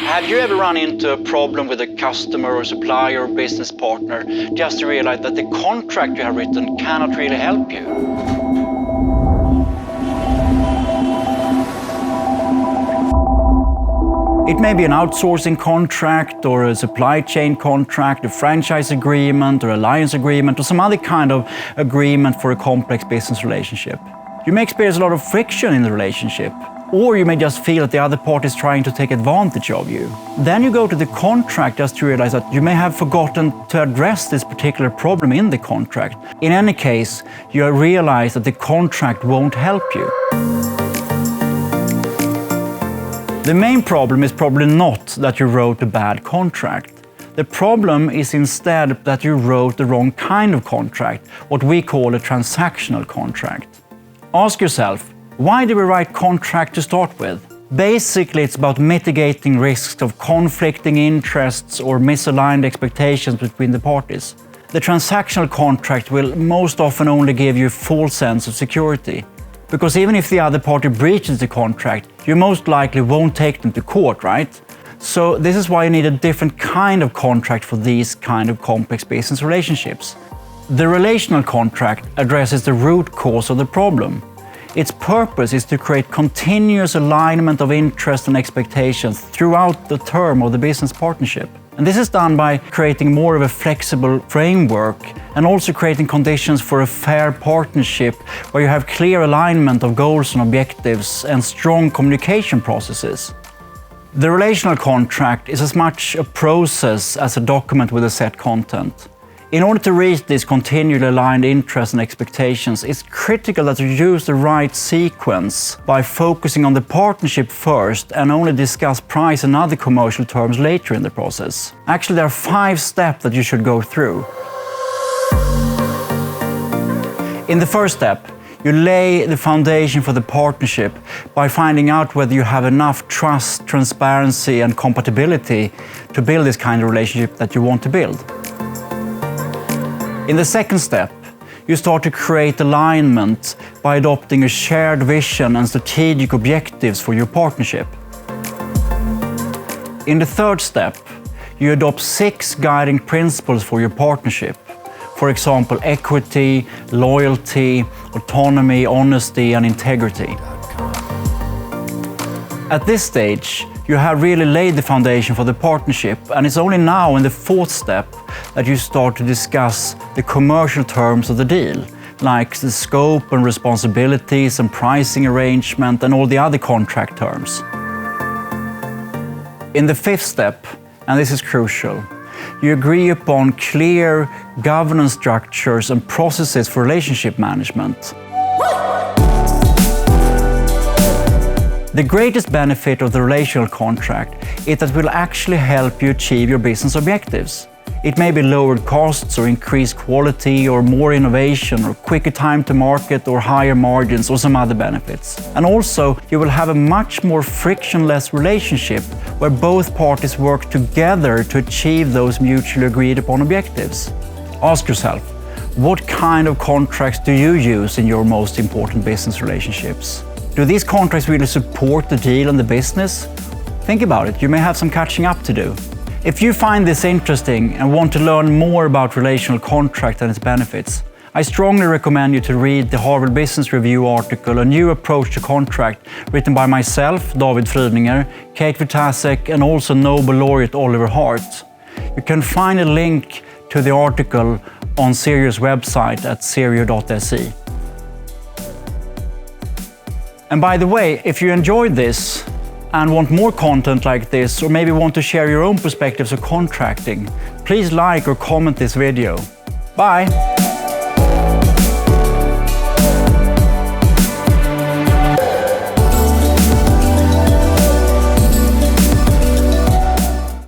Have you ever run into a problem with a customer or supplier or business partner just to realize that the contract you have written cannot really help you? It may be an outsourcing contract or a supply chain contract, a franchise agreement or alliance agreement or some other kind of agreement for a complex business relationship. You may experience a lot of friction in the relationship, or you may just feel that the other party is trying to take advantage of you. Then you go to the contract just to realize that you may have forgotten to address this particular problem in the contract. In any case, you realize that the contract won't help you. The main problem is probably not that you wrote a bad contract. The problem is instead that you wrote the wrong kind of contract, what we call a transactional contract. Ask yourself, why do we write contract to start with? Basically, it's about mitigating risks of conflicting interests or misaligned expectations between the parties. The transactional contract will most often only give you a false sense of security. Because even if the other party breaches the contract, you most likely won't take them to court, right? So this is why you need a different kind of contract for these kind of complex business relationships. The relational contract addresses the root cause of the problem. Its purpose is to create continuous alignment of interest and expectations throughout the term of the business partnership. And this is done by creating more of a flexible framework and also creating conditions for a fair partnership where you have clear alignment of goals and objectives and strong communication processes. The relational contract is as much a process as a document with a set content. In order to reach these continually aligned interests and expectations, it's critical that you use the right sequence by focusing on the partnership first and only discuss price and other commercial terms later in the process. Actually, there are 5 steps that you should go through. In the first step, you lay the foundation for the partnership by finding out whether you have enough trust, transparency, and compatibility to build this kind of relationship that you want to build. In the second step, you start to create alignment by adopting a shared vision and strategic objectives for your partnership. In the third step, you adopt 6 guiding principles for your partnership. For example, equity, loyalty, autonomy, honesty, and integrity. At this stage, you have really laid the foundation for the partnership, and it's only now in the 4th step that you start to discuss the commercial terms of the deal, like the scope and responsibilities and pricing arrangement and all the other contract terms. In the 5th step, and this is crucial, you agree upon clear governance structures and processes for relationship management. The greatest benefit of the relational contract is that it will actually help you achieve your business objectives. It may be lowered costs or increased quality or more innovation or quicker time to market or higher margins or some other benefits. And also, you will have a much more frictionless relationship where both parties work together to achieve those mutually agreed upon objectives. Ask yourself, what kind of contracts do you use in your most important business relationships? Do these contracts really support the deal and the business? Think about it, you may have some catching up to do. If you find this interesting and want to learn more about relational contract and its benefits, I strongly recommend you to read the Harvard Business Review article, A New Approach to Contract, written by myself, David Frydlinger, Kate Vitasek, and also Nobel laureate Oliver Hart. You can find a link to the article on CIRIO's website at cirio.se. And by the way, if you enjoyed this and want more content like this, or maybe want to share your own perspectives of contracting, please like or comment this video. Bye!